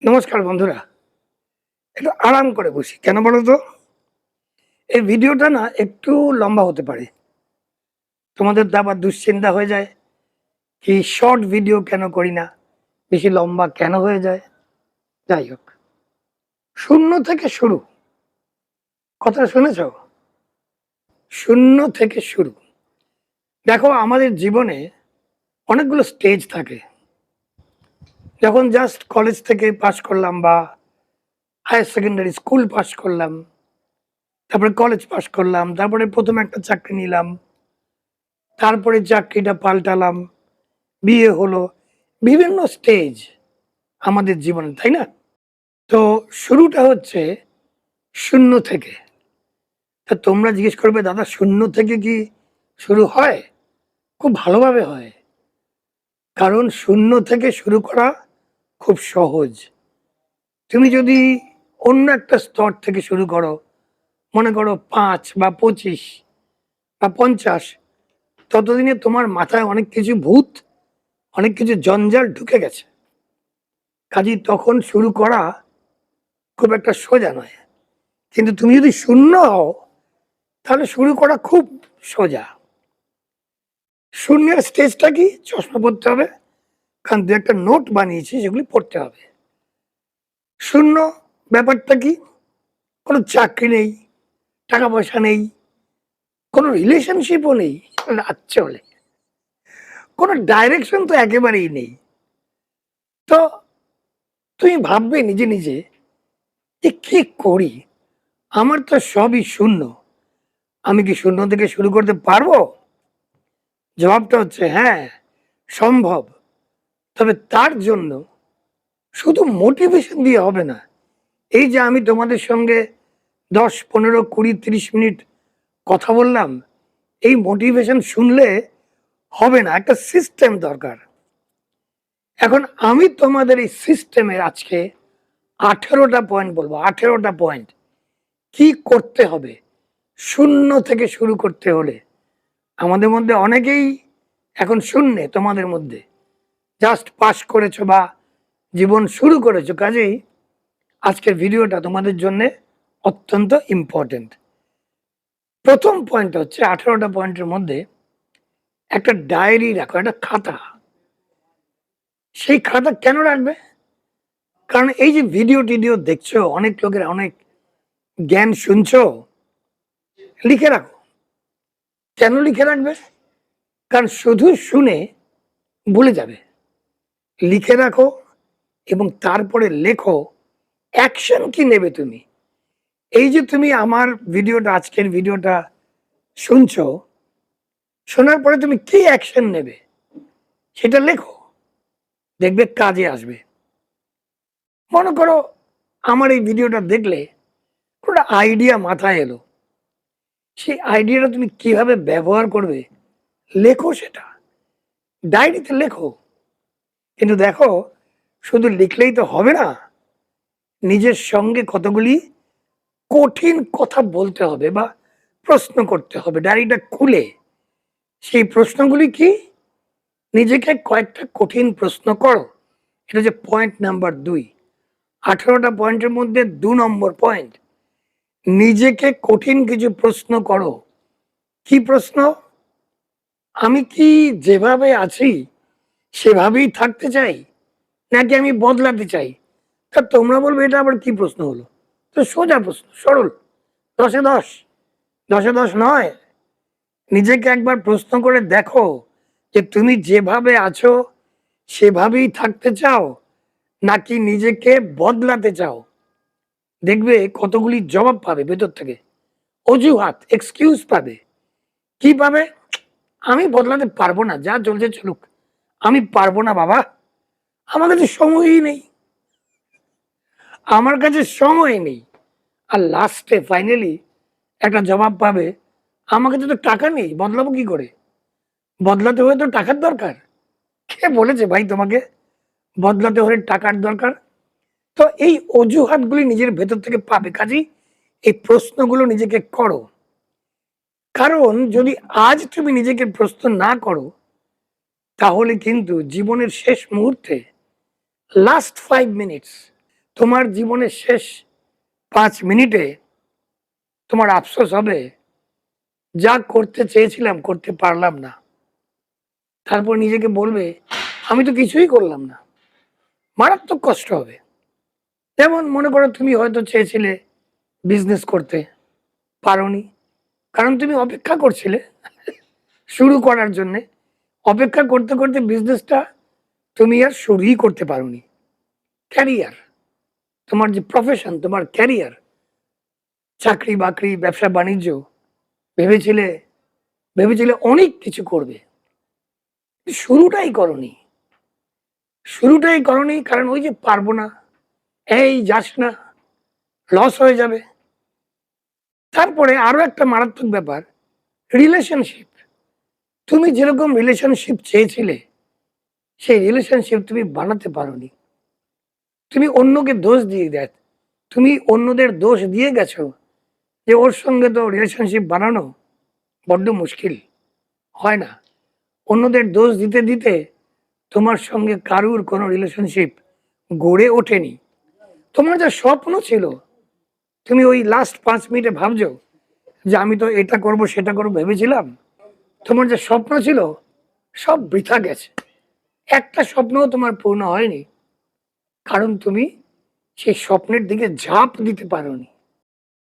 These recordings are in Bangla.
নমস্কার বন্ধুরা। একটু আরাম করে বসি। কেন বলো তো? এই ভিডিওটা না একটু লম্বা হতে পারে। তোমাদের তো আবার দুশ্চিন্তা হয়ে যায়, কি শর্ট ভিডিও কেন করি না? বেশি লম্বা কেন হয়ে যায়? যাই হোক, শূন্য থেকে শুরু। কথাটা শুনেছ? শূন্য থেকে শুরু। দেখো আমাদের জীবনে অনেকগুলো স্টেজ থাকে। যখন জাস্ট কলেজ থেকে পাস করলাম বা হায়ার সেকেন্ডারি স্কুল পাস করলাম, তারপরে কলেজ পাস করলাম, তারপরে ১ম একটা চাকরি নিলাম, তারপরে চাকরিটা পাল্টালাম, বিয়ে হলো। বিভিন্ন স্টেজ আমাদের জীবনে, তাই না? তো শুরুটা হচ্ছে শূন্য থেকে। তা তোমরা জিজ্ঞেস করবে, দাদা শূন্য থেকে কি শুরু হয়? খুব ভালোভাবে হয়। কারণ শূন্য থেকে শুরু করা খুব সহজ। তুমি যদি অন্য একটা স্তর থেকে শুরু করো, মনে করো ৫ বা ২৫ বা ৫০, ততদিনে তোমার মাথায় অনেক কিছু ভূত, অনেক কিছু জঞ্জাল ঢুকে গেছে। কাজেই তখন শুরু করা খুব একটা সোজা নয়। কিন্তু তুমি যদি শূন্য হও, তাহলে শুরু করা খুব সোজা। শূন্যের স্টেজটা কি? চশমা পড়তে হবে, কারণ দু একটা নোট বানিয়েছি, সেগুলি পড়তে হবে। শূন্য ব্যাপারটা কি? কোনো চাকরি নেই, টাকা পয়সা নেই, কোনো রিলেশনশিপও নেই, রাত চলে, কোনো ডাইরেকশন তো একেবারেই নেই। তো তুমি ভাববে নিজে নিজে যে কি করি, আমার তো সবই শূন্য, আমি কি শূন্য থেকে শুরু করতে পারবো? জবাবটা হচ্ছে হ্যাঁ, সম্ভব। তবে তার জন্য শুধু মোটিভেশন দিয়ে হবে না। এই যে আমি তোমাদের সঙ্গে ১০, ১৫, ২০, ৩০ মিনিট কথা বললাম, এই মোটিভেশন শুনলে হবে না, একটা সিস্টেম দরকার। এখন আমি তোমাদের এই সিস্টেমের আজকে ১৮টা পয়েন্ট বলবো। ১৮টা পয়েন্ট কি করতে হবে শূন্য থেকে শুরু করতে হলে। আমাদের মধ্যে অনেকেই এখন শূন্যে, তোমাদের মধ্যে জাস্ট পাস করেছো বা জীবন শুরু করেছো, কাজেই আজকের ভিডিওটা তোমাদের জন্য অত্যন্ত ইম্পর্টেন্ট। প্রথম পয়েন্ট হচ্ছে ১৮টা পয়েন্টের মধ্যে একটা ডায়েরি রাখো, একটা খাতা। সেই খাতা কেন রাখবে? কারণ এই যে ভিডিও টিডিও দেখছো, অনেক লোকের অনেক জ্ঞান শুনছো, লিখে রাখো। কেন লিখে রাখবে? কারণ শুধু শুনে ভুলে যাবে। লিখে রাখো এবং তারপরে লেখো অ্যাকশন কি নেবে তুমি। এই যে তুমি আমার ভিডিওটা, আজকের ভিডিওটা শুনছো, শোনার পরে তুমি কি অ্যাকশন নেবে সেটা লেখো, দেখবে কাজে আসবে। মনে করো আমার এই ভিডিওটা দেখলে একটা আইডিয়া মাথায় এলো, সেই আইডিয়াটা তুমি কিভাবে ব্যবহার করবে লেখো, সেটা ডায়েরিতে লেখো। কিন্তু দেখো, শুধু লিখলেই তো হবে না, নিজের সঙ্গে কতগুলি কঠিন কথা বলতে হবে বা প্রশ্ন করতে হবে ডায়েরিটা খুলে। সেই প্রশ্নগুলি কি? নিজেকে কয়েকটা কঠিন প্রশ্ন করো। এটা হচ্ছে পয়েন্ট নাম্বার ২। ১৮টা পয়েন্টের মধ্যে ২ নম্বর পয়েন্ট, নিজেকে কঠিন কিছু প্রশ্ন করো। কি প্রশ্ন? আমি কি যেভাবে আছি সেভাবেই থাকতে চাই, নাকি আমি বদলাতে চাই? তা তোমরা বলবে এটা আবার কি প্রশ্ন হলো? তো সোজা প্রশ্ন, সরল, ১০-এ ১০, ১০-এ ১০ নয়। নিজেকে একবার প্রশ্ন করে দেখো যে তুমি যেভাবে আছো সেভাবেই থাকতে চাও, নাকি নিজেকে বদলাতে চাও। দেখবে কতগুলি জবাব পাবে ভেতর থেকে, অজুহাত, এক্সকিউজ পাবে। কি পাবে? আমি বদলাতে পারবো না, যা চলছে চলুক, আমি পারবো না বাবা, আমার কাছে সময়ই নেই, আমার কাছে সময় নেই। আর লাস্টে ফাইনালি একটা জবাব পাবে, আমার কাছে তো টাকা নেই, বদলাবো কি করে? বদলাতে হলে তো টাকার দরকার। কে বলেছে ভাই তোমাকে বদলাতে হলে টাকার দরকার? তো এই অজুহাতগুলি নিজের ভেতর থেকে পাবে। কাজেই এই প্রশ্নগুলো নিজেকে করো। কারণ যদি আজ তুমি নিজেকে প্রশ্ন না করো, তাহলে কিন্তু জীবনের শেষ মুহূর্তে, লাস্ট 5 মিনিটস তোমার জীবনের শেষ 5 মিনিটে তোমার আফসোস হবে, যা করতে চেয়েছিলাম করতে পারলাম না। তারপর নিজেকে বলবে, আমি তো কিছুই করলাম না। মারাত্মক কষ্ট হবে। যেমন মনে করো তুমি হয়তো চেয়েছিলে বিজনেস করতে, পারোনি, কারণ তুমি অপেক্ষা করছিলে শুরু করার জন্যে। অপেক্ষা করতে করতে বিজনেসটা তুমি আর শুরুই করতে পারোনি। ক্যারিয়ার, তোমার যে প্রফেশন, তোমার ক্যারিয়ার, চাকরি বাকরি, ব্যবসা বাণিজ্য, ভেবেছিলে ভেবেছিলে অনেক কিছু করবে, শুরুটাই করনি। শুরুটাই করনি কারণ ওই যে পারবো না, এই যাস না, লস হয়ে যাবে। তারপরে আরো একটা মারাত্মক ব্যাপার, রিলেশনশিপ। তুমি যেরকম রিলেশনশিপ চেয়েছিলে সেই রিলেশনশিপ তুমি বানাতে পারোনি। তুমি অন্যকে দোষ দিয়ে দেয়, তুমি অন্যদের দোষ দিয়ে গেছো যে ওর সঙ্গে তো রিলেশনশিপ বানানো বড্ড মুশকিল, হয় না। অন্যদের দোষ দিতে দিতে তোমার সঙ্গে কারুর কোনো রিলেশনশিপ গড়ে ওঠেনি। তোমার যা স্বপ্ন ছিল, তুমি ওই লাস্ট 5 মিনিটে ভাবছো যে আমি তো এটা করব সেটা করবো ভেবেছিলাম। তোমার যে স্বপ্ন ছিল সব বৃথা গেছে। একটা স্বপ্নও তোমার পূর্ণ হয়নি, কারণ তুমি সেই স্বপ্নের দিকে ঝাঁপ দিতে পারোনি।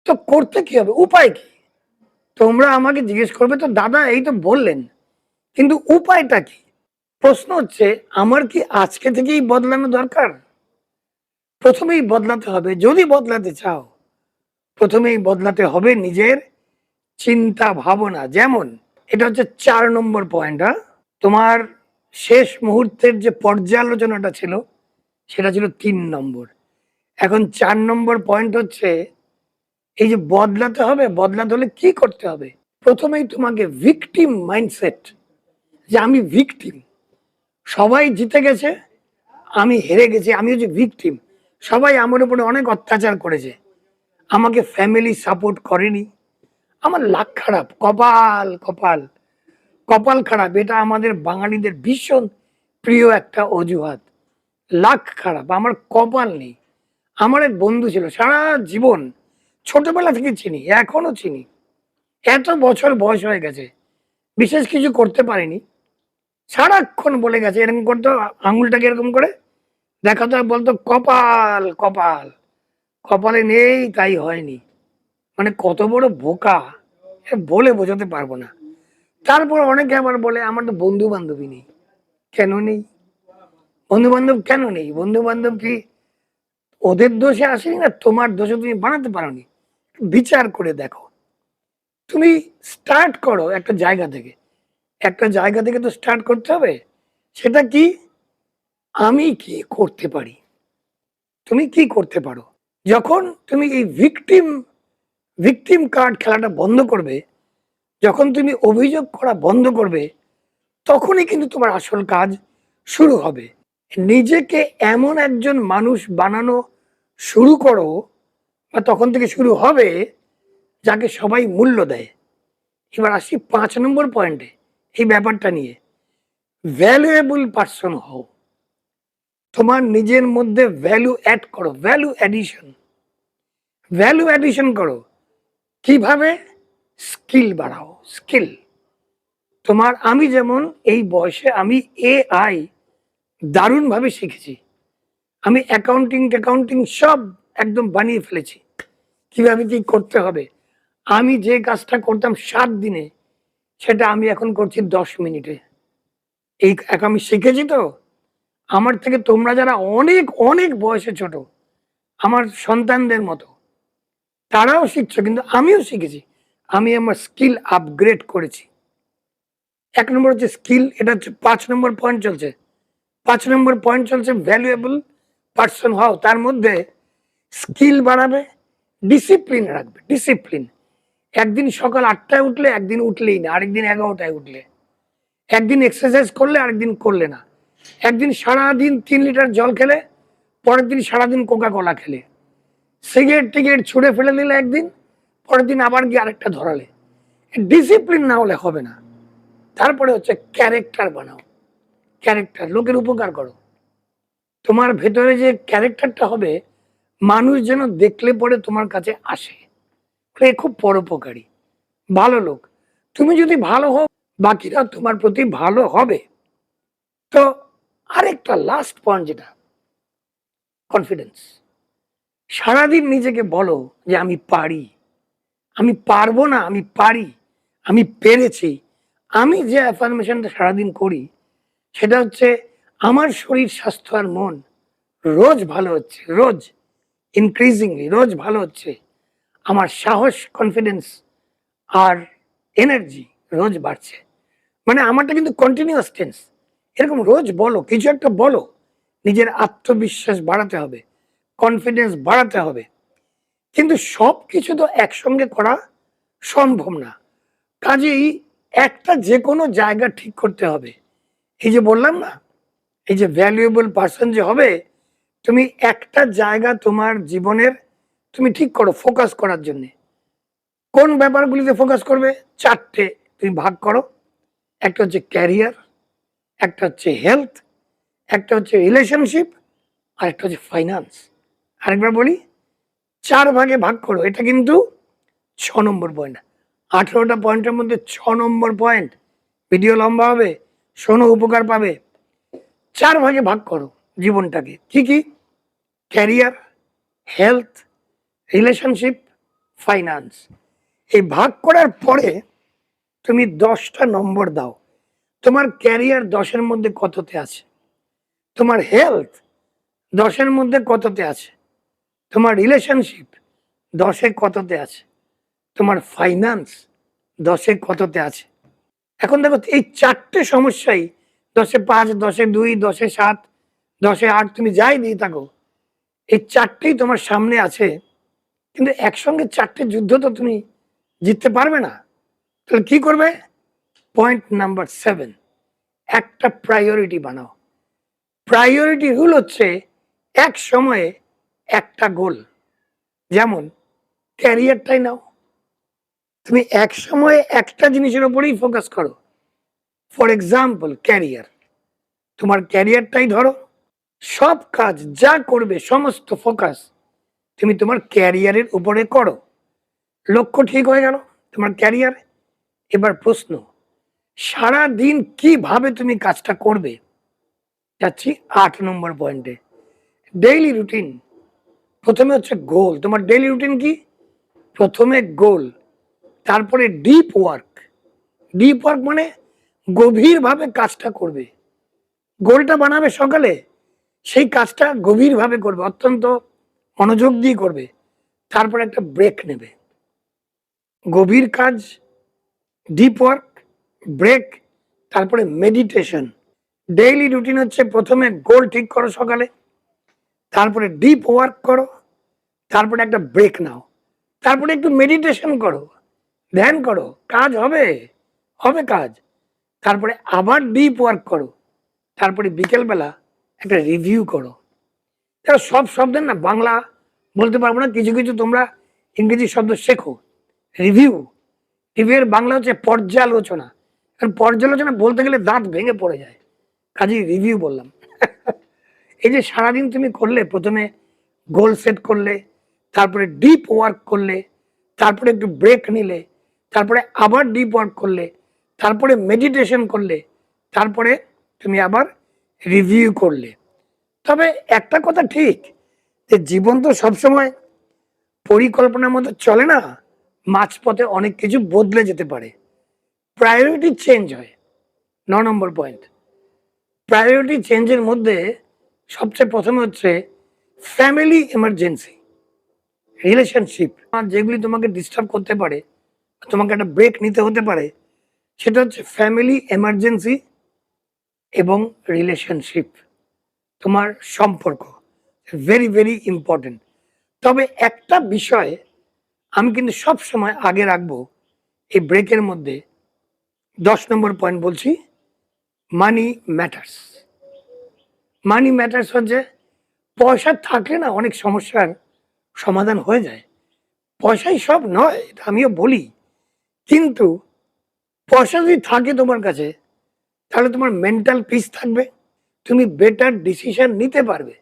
তো করতে কি হবে, উপায় কি? তোমরা আমাকে জিজ্ঞেস করবে তো দাদা এই তো বললেন, কিন্তু উপায়টা কি? প্রশ্ন হচ্ছে, আমার কি আজকে থেকেই বদলানো দরকার? প্রথমেই বদলাতে হবে, যদি বদলাতে চাও প্রথমেই বদলাতে হবে নিজের চিন্তা ভাবনা। যেমন এটা হচ্ছে 4 নম্বর পয়েন্ট। তোমার শেষ মুহূর্তের যে পর্যালোচনাটা ছিল সেটা ছিল 3 নম্বর। এখন 4 নম্বর পয়েন্ট হচ্ছে, এই যে বদলাতে হবে, বদলাতে হলে কি করতে হবে? প্রথমেই তোমাকে ভিকটিম মাইন্ডসেট, যে আমি ভিকটিম, সবাই জিতে গেছে, আমি হেরে গেছি, আমি হচ্ছে ভিকটিম, সবাই আমার উপরে অনেক অত্যাচার করেছে, আমাকে ফ্যামিলি সাপোর্ট করেনি, আমার লাক খারাপ, কপাল কপাল কপাল খারাপ। এটা আমাদের বাঙালিদের ভীষণ প্রিয় একটা অজুহাত, লাক খারাপ, আমার কপাল নেই। আমার এক বন্ধু ছিল, সারা জীবন, ছোটবেলা থেকে চিনি, এখনো চিনি, এত বছর বয়স হয়ে গেছে, বিশেষ কিছু করতে পারিনি, সারাক্ষণ বলে গেছে, এরকম করতো, আঙুলটাকে এরকম করে দেখাতো আর বলতো কপাল কপাল, কপালে নেই তাই হয়নি। মানে কত বড় বোকা, এ বলে বোঝাতে পারবো না। তারপর অনেকে আবার বলে আমার তো বন্ধু বান্ধবী নেই। কেন নেই? বন্ধু বান্ধব কেন নেই? বন্ধু বান্ধব কি ওদের দোষে আসেনি, না তোমার দোষে তুমি বানাতে পারোনি? বিচার করে দেখো। তুমি স্টার্ট করো একটা জায়গা থেকে, একটা জায়গা থেকে তো স্টার্ট করতে হবে। সেটা কি? আমি কি করতে পারি? তুমি কি করতে পারো? যখন তুমি এই ভিকটিম ভিকটিম কার্ড খেলাটা বন্ধ করবে, যখন তুমি অভিযোগ করা বন্ধ করবে, তখনই কিন্তু তোমার আসল কাজ শুরু হবে। নিজেকে এমন একজন মানুষ বানানো শুরু করো, বা তখন থেকে শুরু হবে, যাকে সবাই মূল্য দেয়। এবার আসি 5 নম্বর পয়েন্টে, এই ব্যাপারটা নিয়ে, ভ্যালুয়েবল পার্সন হও। তোমার নিজের মধ্যে ভ্যালু অ্যাড করো, ভ্যালু অ্যাডিশন, ভ্যালু অ্যাডিশন করো। কিভাবে? স্কিল বাড়াও, স্কিল। তোমার, আমি যেমন এই বয়সে আমি এআই দারুণভাবে শিখেছি। আমি অ্যাকাউন্টিং সব একদম বানিয়ে ফেলেছি, কিভাবে কি করতে হবে। আমি যে কাজটা করতাম 7 দিনে, সেটা আমি এখন করছি 10 মিনিটে। এই আমি শিখেছি তো। আমার থেকে তোমরা যারা অনেক অনেক বয়সে ছোট, আমার সন্তানদের মতো, তারাও শিখছো, কিন্তু আমিও শিখেছি। আমি আমার স্কিল আপগ্রেড করেছি। 1 নম্বর হচ্ছে স্কিল, এটা হচ্ছে 5 নম্বর পয়েন্ট চলছে। 5 নম্বর পয়েন্ট চলছে ভ্যালুয়েবল পার্সন হও। তার মধ্যে স্কিল বাড়াবে, ডিসিপ্লিন রাখবে, ডিসিপ্লিন। একদিন সকাল 8টায় উঠলে, একদিন উঠলেই না, আরেকদিন 11টায় উঠলে। একদিন এক্সারসাইজ করলে, আরেকদিন করলে না। একদিন সারাদিন 3 লিটার জল খেলে, পরের দিন সারাদিন কোকা কোলা খেলে। সিগারেট টিগারেট ছুঁড়ে ফেলে দিলে একদিন, পরের দিন আবার গিয়ে আরেকটা ধরালে। ডিসিপ্লিন না হলে হবে না। তারপরে হচ্ছে ক্যারেক্টার বানাও, ক্যারেক্টার, লোকের উপকার করো। তোমার ভেতরে যে ক্যারেক্টারটা হবে, মানুষ যেন দেখলে পরে তোমার কাছে আসে, এ খুব পরোপকারী, ভালো লোক। তুমি যদি ভালো হও, বাকিরা তোমার প্রতি ভালো হবে। তো আরেকটা লাস্ট পয়েন্ট, যেটা কনফিডেন্স। সারাদিন নিজেকে বলো যে আমি পারি, আমি পারবো না, আমি পারি, আমি পেরেছি। আমি যে অ্যাফার্মেশনটা সারাদিন করি সেটা হচ্ছে আমার শরীর, স্বাস্থ্য আর মন রোজ ভালো হচ্ছে, রোজ ইনক্রিজিংলি রোজ ভালো হচ্ছে। আমার সাহস, কনফিডেন্স আর এনার্জি রোজ বাড়ছে। মানে আমারটা কিন্তু কন্টিনিউয়াস টেন্স। এরকম রোজ বলো, কিছু একটা বলো। নিজের আত্মবিশ্বাস বাড়াতে হবে, কনফিডেন্স বাড়াতে হবে। কিন্তু সব কিছু তো একসঙ্গে করা সম্ভব না। কাজেই একটা যে কোনো জায়গা ঠিক করতে হবে। এই যে বললাম না, এই যে ভ্যালুয়েবল পার্সন যে হবে, তুমি একটা জায়গা তোমার জীবনের তুমি ঠিক করো ফোকাস করার জন্য। কোন ব্যাপারগুলিতে ফোকাস করবে? চারটে তুমি ভাগ করো। একটা হচ্ছে ক্যারিয়ার, একটা হচ্ছে হেলথ, একটা হচ্ছে রিলেশনশিপ, আর একটা হচ্ছে ফাইন্যান্স। আরেকবার বলি, 4 ভাগে ভাগ করো। এটা কিন্তু 6 নম্বর পয়েন্ট। 18টা পয়েন্টের মধ্যে 6 নম্বর পয়েন্ট। ভিডিও লম্বা হবে, শোনো, উপকার পাবে। 4 ভাগে ভাগ করো জীবনটাকে। কি কি? Career, health, relationship, finance. এই ভাগ করার পরে তুমি 10টা নম্বর দাও। তোমার ক্যারিয়ার 10-এর মধ্যে কততে আছে? তোমার হেলথ 10-এর মধ্যে কততে আছে? তোমার রিলেশনশিপ 10-এ কততে আছে? তোমার ফাইন্যান্স 10-এ কততে আছে? এখন দেখো, এই 4টে সমস্যাই 10-এ 5, 10-এ 2, 10-এ 7, 10-এ 8, তুমি যাই দিয়ে থাকো, এই 4টেই তোমার সামনে আছে। কিন্তু একসঙ্গে 4টে যুদ্ধ তো তুমি জিততে পারবে না। তাহলে কি করবে? পয়েন্ট নাম্বার 7, একটা প্রায়োরিটি বানাও। প্রায়োরিটি রুল হচ্ছে এক সময়ে একটা গোল। যেমন ক্যারিয়ারটাই নাও, তুমি এক সময়ে একটা জিনিসের উপরেই ফোকাস করো। ফর এক্সাম্পল ক্যারিয়ার, তোমার ক্যারিয়ারটাই ধরো। সব কাজ যা করবে সমস্ত ফোকাস তুমি তোমার ক্যারিয়ারের উপরে করো। লক্ষ্য ঠিক হয়ে গেল তোমার ক্যারিয়ার। এবার প্রশ্ন, সারা দিন কিভাবে তুমি কাজটা করবে? যাচ্ছি 8 নম্বর পয়েন্টে, ডেইলি রুটিন। প্রথমে হচ্ছে গোল। তোমার ডেইলি রুটিন কি? প্রথমে গোল, তারপরে ডিপ ওয়ার্ক। ডিপ ওয়ার্ক মানে গভীরভাবে কাজটা করবে। গোলটা বানাবে সকালে, সেই কাজটা গভীরভাবে করবে, অত্যন্ত মনোযোগ দিয়ে করবে। তারপরে একটা ব্রেক নেবে। গভীর কাজ, ডিপ ওয়ার্ক, ব্রেক, তারপরে মেডিটেশন। ডেইলি রুটিন হচ্ছে প্রথমে গোল ঠিক করো সকালে, তারপরে ডিপ ওয়ার্ক করো, তারপরে একটা ব্রেক নাও, তারপরে একটু মেডিটেশন করো, ধ্যান করো, কাজ হবে, হবে কাজ। তারপরে আবার ডিপ ওয়ার্ক করো, তারপরে বিকেলবেলা একটা রিভিউ করো। তারা সব শব্দের না বাংলা বলতে পারবো না, কিছু কিছু তোমরা ইংরেজি শব্দ শেখো। রিভিউ, রিভিউয়ের বাংলা হচ্ছে পর্যালোচনা। কারণ পর্যালোচনা বলতে গেলে দাঁত ভেঙে পড়ে যায়, কাজেই রিভিউ বললাম। এই যে সারাদিন তুমি করলে, প্রথমে গোল সেট করলে, তারপরে ডিপ ওয়ার্ক করলে, তারপরে একটু ব্রেক নিলে, তারপরে আবার ডিপ ওয়ার্ক করলে, তারপরে মেডিটেশন করলে, তারপরে তুমি আবার রিভিউ করলে। তবে একটা কথা ঠিক, যে জীবন তো সবসময় পরিকল্পনার মতো চলে না। মাঝপথে অনেক কিছু বদলে যেতে পারে, প্রায়োরিটি চেঞ্জ হয়। 9 নম্বর পয়েন্ট, প্রায়োরিটি চেঞ্জের মধ্যে সবচেয়ে প্রথমে হচ্ছে ফ্যামিলি এমার্জেন্সি, রিলেশনশিপ। যেগুলি তোমাকে ডিস্টার্ব করতে পারে, তোমাকে একটা ব্রেক নিতে হতে পারে, সেটা হচ্ছে ফ্যামিলি এমার্জেন্সি এবং রিলেশনশিপ। তোমার সম্পর্ক ভেরি ভেরি ইম্পর্টেন্ট। তবে একটা বিষয় আমি কিন্তু সব সময় আগে রাখবো এই ব্রেকের মধ্যে। 10 নম্বর পয়েন্ট বলছি, মানি ম্যাটার্স। মানি ম্যাটার্স হচ্ছে, পয়সা থাকলে না অনেক সমস্যার সমাধান হয়ে যায়। পয়সাই সব নয়, এটা আমিও বলি। কিন্তু পয়সা যদি থাকে তোমার কাছে, তাহলে তোমার মেন্টাল পিস থাকবে, তুমি বেটার ডিসিশন নিতে পারবে,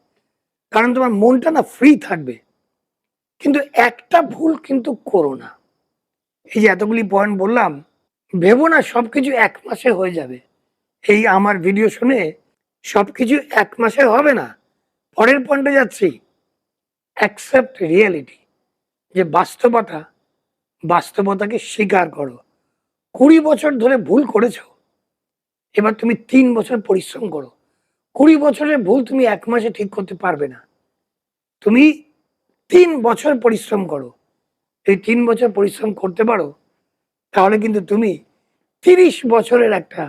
কারণ তোমার মনটা না ফ্রি থাকবে। কিন্তু একটা ভুল কিন্তু করো না। এই যে এতগুলি পয়েন্ট বললাম, ভেবো না সবকিছু 1 মাসে হয়ে যাবে। এই আমার ভিডিও শুনে সবকিছু 1 মাসে হবে না। পরের পয়েন্টে যাচ্ছি, অ্যাকসেপ্ট রিয়েলিটি, যে বাস্তবতাকে স্বীকার করো। 20 বছর ধরে ভুল করেছো, এবার তুমি 3 বছর পরিশ্রম করো। 20 বছরের ভুল তুমি 1 মাসে ঠিক করতে পারবে না। তুমি 3 বছর পরিশ্রম করো। এই 3 বছর পরিশ্রম করতে পারো, তাহলে কিন্তু তুমি 30 বছরের একটা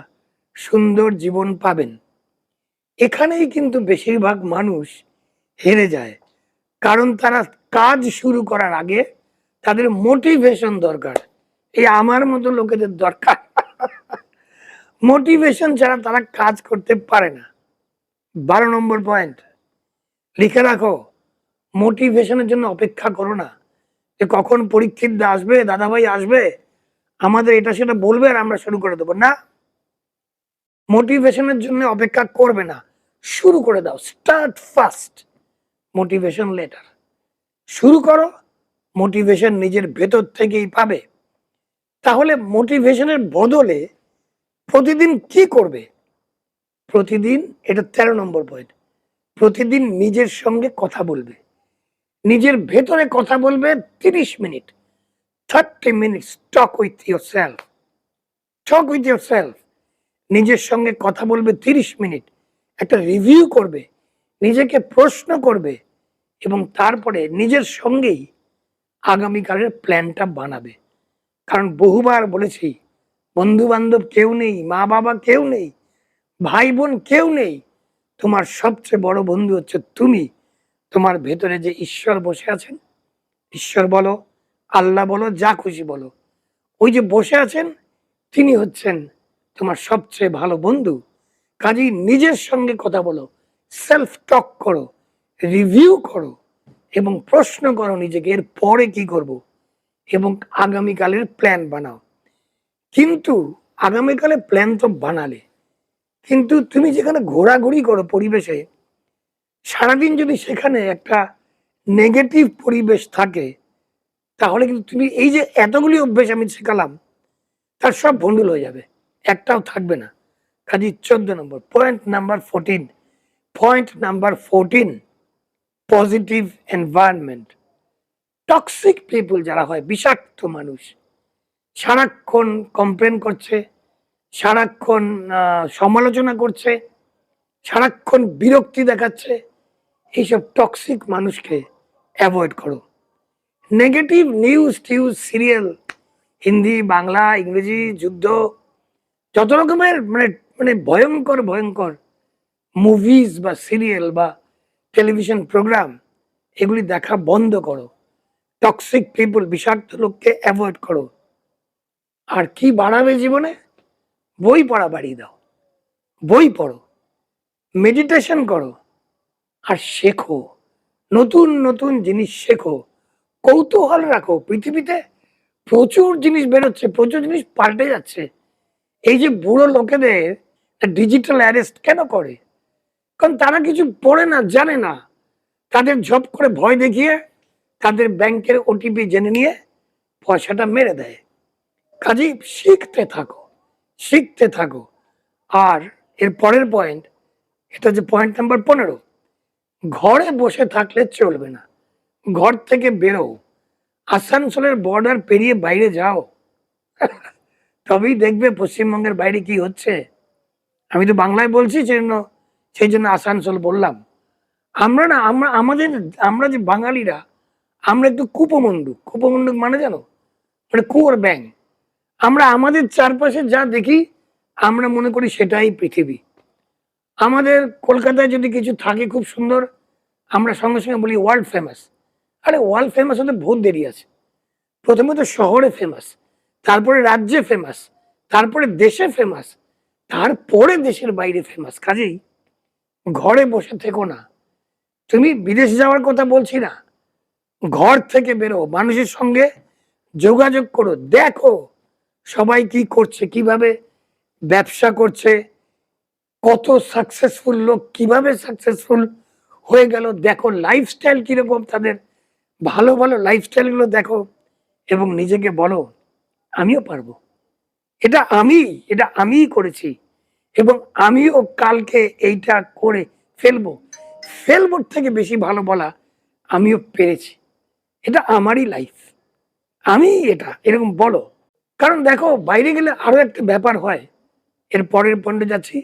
সুন্দর জীবন পাবেন। এখানেই কিন্তু বেশিরভাগ মানুষ হেরে যায়, কারণ তারা কাজ শুরু করার আগে তাদের মোটিভেশন দরকার। এই আমার মতো লোকেদের দরকার। মোটিভেশন ছাড়া তারা কাজ করতে পারে না। 12 নম্বর পয়েন্ট লিখে রাখো, মোটিভেশনের জন্য অপেক্ষা করো না যে কখন পরীক্ষিত আসবে, দাদাভাই আসবে, আমাদের এটা সেটা বলবে আর আমরা শুরু করে দেবো না। মোটিভেশনের জন্য অপেক্ষা করবে না, শুরু করে দাও। Start first, motivation letter. শুরু করো, মোটিভেশন নিজের ভেতর থেকেই পাবে। তাহলে মোটিভেশনের বদলে প্রতিদিন কি করবে? প্রতিদিন, এটা 13 নম্বর পয়েন্ট, প্রতিদিন নিজের সঙ্গে কথা বলবে। নিজের ভেতরে কথা বলবে 30 minute, 30 minutes talk with your self. Talk with your self, নিজের সঙ্গে কথা বলবে 30 মিনিট, একটা রিভিউ করবে, নিজেকে প্রশ্ন করবে এবং তারপরে নিজের সঙ্গেই আগামীকালের প্ল্যানটা বানাবে। কারণ বহুবার বলেছি, বন্ধু বান্ধব কেউ নেই, মা বাবা কেউ নেই, ভাই বোন কেউ নেই, তোমার সবচেয়ে বড় বন্ধু হচ্ছে তুমি। তোমার ভেতরে যে ঈশ্বর বসে আছেন, ঈশ্বর বলো, আল্লাহ বলো, যা খুশি বলো, ওই যে বসে আছেন তিনি হচ্ছেন তোমার সবচেয়ে ভালো বন্ধু। কাজেই নিজের সঙ্গে কথা বলো, সেলফ টক করো, রিভিউ করো এবং প্রশ্ন করো নিজেকে এর পরে কি করব, এবং আগামীকালের প্ল্যান বানাও। কিন্তু আগামীকালে প্ল্যান তো বানালে, কিন্তু তুমি যেখানে ঘোরাঘুরি করো পরিবেশে, সারাদিন যদি সেখানে একটা নেগেটিভ পরিবেশ থাকে, তাহলে কিন্তু তুমি এই যে এতগুলি অভ্যেস আমি শেখালাম তার সব ভণ্ডুল হয়ে যাবে, একটাও থাকবে না। কাজে 14 নম্বর point, number 14, point number 14, positive environment. Toxic people যারা হয়, বিষাক্ত মানুষ, সারাক্ষণ কমপ্লেন করছে, সারাক্ষণ সমালোচনা করছে, সারাক্ষণ বিরক্তি দেখাচ্ছে, এইসব টক্সিক মানুষকে অ্যাভয়েড করো। নেগেটিভ নিউজ টিউজ, সিরিয়াল, হিন্দি, বাংলা, ইংরেজি, যুদ্ধ, যত রকমের মানে মানে ভয়ঙ্কর ভয়ঙ্কর মুভিজ বা সিরিয়াল বা টেলিভিশন প্রোগ্রাম, এগুলি দেখা বন্ধ করো। টক্সিক পিপল, বিষাক্ত লোককে অ্যাভয়েড করো। আর কি বাড়াবে জীবনে? বই পড়া বাড়িয়ে দাও, বই পড়ো, মেডিটেশন করো, আর শেখো, নতুন নতুন জিনিস শেখো, কৌতূহল রাখো। পৃথিবীতে প্রচুর জিনিস বেরোচ্ছে, প্রচুর জিনিস পাল্টে যাচ্ছে। এই যে বুড়ো লোকেদের ডিজিটাল অ্যারেস্ট কেন করে? কারণ তারা কিছু পড়ে না, জানে না। তাদের ঝপ করে ভয় দেখিয়ে তাদের ব্যাংকের ওটিপি জেনে নিয়ে পয়সাটা মেরে দেয়। কাজেই শিখতে থাকো, শিখতে থাকো। আর এর পরের পয়েন্ট, এটা যে পয়েন্ট নাম্বার 15, ঘরে বসে থাকলে চলবে না, ঘর থেকে বেরো, আসানসোলের বর্ডার পেরিয়ে বাইরে যাও, তবেই দেখবে পশ্চিমবঙ্গের বাইরে কি হচ্ছে। আমি তো বাংলায় বলছি, সেই জন্য আসানসোল বললাম। আমরা না, আমরা যে বাঙালিরা, আমরা একটু কুপমণ্ডুক। কুপমণ্ডুক মানে জানো, মানে কুয়োর ব্যাং। আমরা আমাদের চারপাশে যা দেখি আমরা মনে করি সেটাই পৃথিবী। আমাদের কলকাতায় যদি কিছু থাকে খুব সুন্দর, আমরা সঙ্গে সঙ্গে বলি ওয়ার্ল্ড ফেমাস। আরে ওয়ার্ল্ড ফেমাস হতে বহুত দেরি আছে। প্রথমে তো শহরে ফেমাস, তারপরে রাজ্যে ফেমাস, তারপরে দেশে ফেমাস, তারপরে দেশের বাইরে ফেমাস। কাজেই ঘরে বসে থেকো না। তুমি বিদেশ যাওয়ার কথা বলছি না, ঘর থেকে বেরো, মানুষের সঙ্গে যোগাযোগ করো, দেখো সবাই কি করছে, কিভাবে ব্যবসা করছে, কত সাকসেসফুল লোক কিভাবে সাকসেসফুল হয়ে গেল, দেখো লাইফস্টাইল কিরকম তাদের, ভালো ভালো লাইফস্টাইলগুলো দেখো এবং নিজেকে বলো আমিও পারবো। এটা আমি, এটা আমিই করেছি এবং আমিও কালকে এইটা করে ফেলবো। ফেলবোর থেকে বেশি ভালো বলা আমিও পেরেছি। এটা আমারই লাইফ। আমি এটা এরকম বলো। কারণ দেখো বাইরে গেলে আরো একটা ব্যাপার হয়। এর পরের পয়েন্টে যাচ্ছি।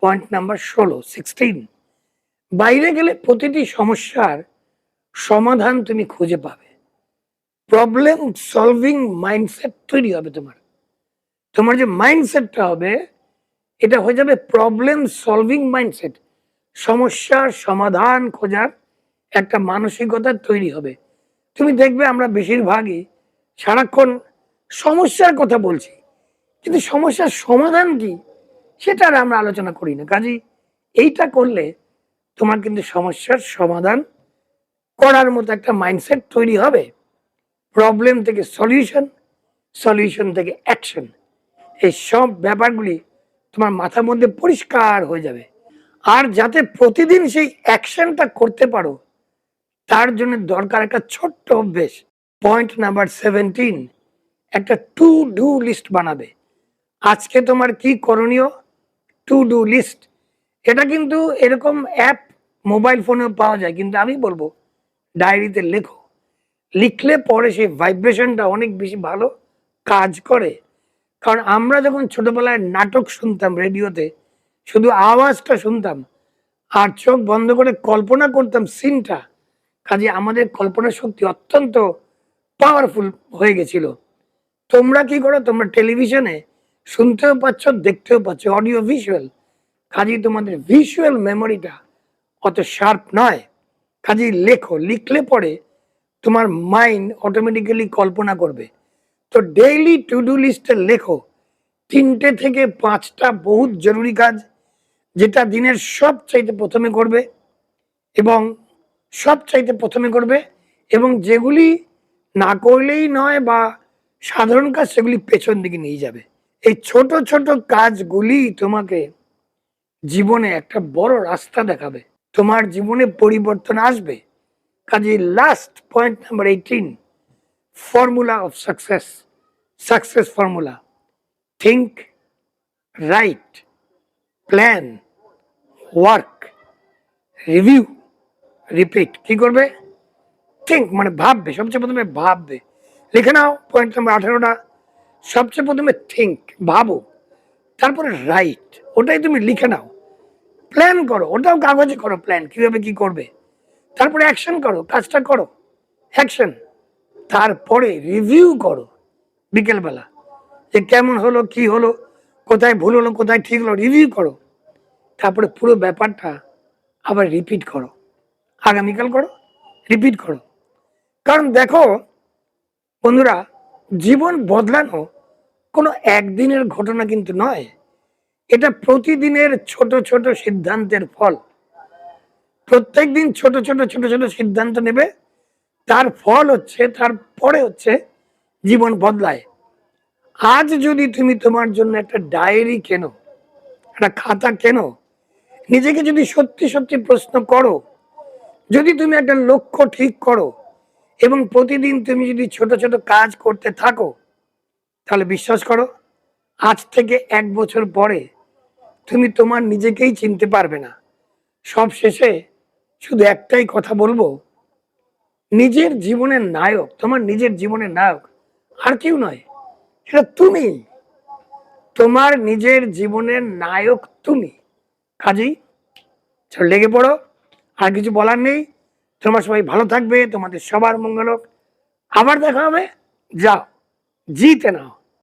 Point number 16। বাইরে গেলে প্রতিটি সমস্যার সমাধান তুমি খুঁজে পাবে। প্রবলেম সলভিং মাইন্ডসেট তৈরি হবে তোমার। তোমার যে মাইন্ডসেটটা হবে এটা হয়ে যাবে প্রবলেম সলভিং মাইন্ডসেট। সমস্যার সমাধান খোঁজার একটা মানসিকতা তৈরি হবে। তুমি দেখবে আমরা বেশিরভাগই সারাক্ষণ সমস্যার কথা বলছি, কিন্তু সমস্যার সমাধান কি সেটা আর আমরা আলোচনা করি না। কাজেই এইটা করলে তোমার কিন্তু সমস্যার সমাধান করার মতো একটা মাইন্ডসেট তৈরি হবে। প্রবলেম থেকে সলিউশন, সলিউশন থেকে অ্যাকশন, এই সব ব্যাপারগুলি তোমার মাথার মধ্যে পরিষ্কার হয়ে যাবে। আর যাতে প্রতিদিন সেই অ্যাকশনটা করতে পারো তার জন্য দরকার একটা ছোট্ট অভ্যেস। পয়েন্ট নাম্বার 17, একটা টু ডু লিস্ট বানাবে। আজকে তোমার কি করণীয়, টু ডু লিস্ট। এটা কিন্তু এরকম অ্যাপ মোবাইল ফোনেও পাওয়া যায়, কিন্তু আমি বলবো ডায়েরিতে লেখো। লিখলে পরে সেই ভাইব্রেশনটা অনেক বেশি ভালো কাজ করে। কারণ আমরা যখন ছোটবেলায় নাটক শুনতাম রেডিওতে, শুধু আওয়াজটা শুনতাম আর চোখ বন্ধ করে কল্পনা করতাম সিনটা। কাজে আমাদের কল্পনা শক্তি অত্যন্ত পাওয়ারফুল হয়ে গেছিল। তোমরা কি করো, তোমরা টেলিভিশনে শুনতেও পাচ্ছ, দেখতেও পাচ্ছ, অডিও ভিজুয়াল। কাজেই তোমাদের ভিজুয়াল মেমোরিটা অত শার্প নয়। কাজেই লেখো, লিখলে পরে তোমার মাইন্ড অটোমেটিক্যালি কল্পনা করবে। তো ডেইলি টু ডু লিস্টে লেখো 3টে থেকে 5টা বহুত জরুরি কাজ, যেটা দিনের সবচাইতে প্রথমে করবে এবং সবচাইতে প্রথমে করবে, এবং যেগুলি না করলেই নয় বা সাধারণ কাজ সেগুলি পেছন দিকে নিয়ে যাবে। এই ছোট ছোট কাজগুলি তোমাকে জীবনে একটা বড় রাস্তা দেখাবে, তোমার জীবনে পরিবর্তন আসবে। কাজে last point number 18, formula of success, success formula. Think, right, plan, work, review, repeat. কি করবে? থিঙ্ক মানে ভাববে, সবচেয়ে প্রথমে ভাববে। লিখে নাও পয়েন্ট নাম্বার 18টা। সবচেয়ে প্রথমে থিঙ্ক, ভাবো। তারপরে রাইট, ওটাই তুমি লিখে নাও। প্ল্যান করো, ওটাও কাগজে করো প্ল্যান, কিভাবে কি করবে। তারপরে অ্যাকশন করো, কাজটা করো, অ্যাকশন। তারপরে রিভিউ করো বিকেলবেলা, যে কেমন হলো, কি হলো, কোথায় ভুল হলো, কোথায় ঠিক হলো, রিভিউ করো। তারপরে পুরো ব্যাপারটা আবার রিপিট করো, আগামীকাল করো, রিপিট করো। কারণ দেখো বন্ধুরা, জীবন বদলানো কোনো একদিনের ঘটনা কিন্তু নয়, এটা প্রতিদিনের ছোট ছোট সিদ্ধান্তের ফল। প্রত্যেক দিন ছোট ছোট ছোট ছোট সিদ্ধান্ত নেবে, তার ফল হচ্ছে, তারপরে হচ্ছে জীবন বদলায়। আজ যদি তুমি তোমার জন্য একটা ডায়েরি কেনো, একটা খাতা কেনো, নিজেকে যদি সত্যি সত্যি প্রশ্ন করো, যদি তুমি একটা লক্ষ্য ঠিক করো এবং প্রতিদিন তুমি যদি ছোট ছোট কাজ করতে থাকো, তাহলে বিশ্বাস করো আজ থেকে 1 বছর পরে তুমি তোমার নিজেকেই চিনতে পারবে না। সব শেষে শুধু একটাই কথা বলবো, নিজের জীবনের নায়ক, তোমার নিজের জীবনের নায়ক আর কেউ নয়, সেটা তুমি। তোমার নিজের জীবনের নায়ক তুমি। কাজেই লেগে পড়ো, আর কিছু বলার নেই। তোমরা সবাই ভালো থাকবে, তোমাদের সবার মঙ্গল হোক। আবার দেখা হবে, যাও জিতে নাও।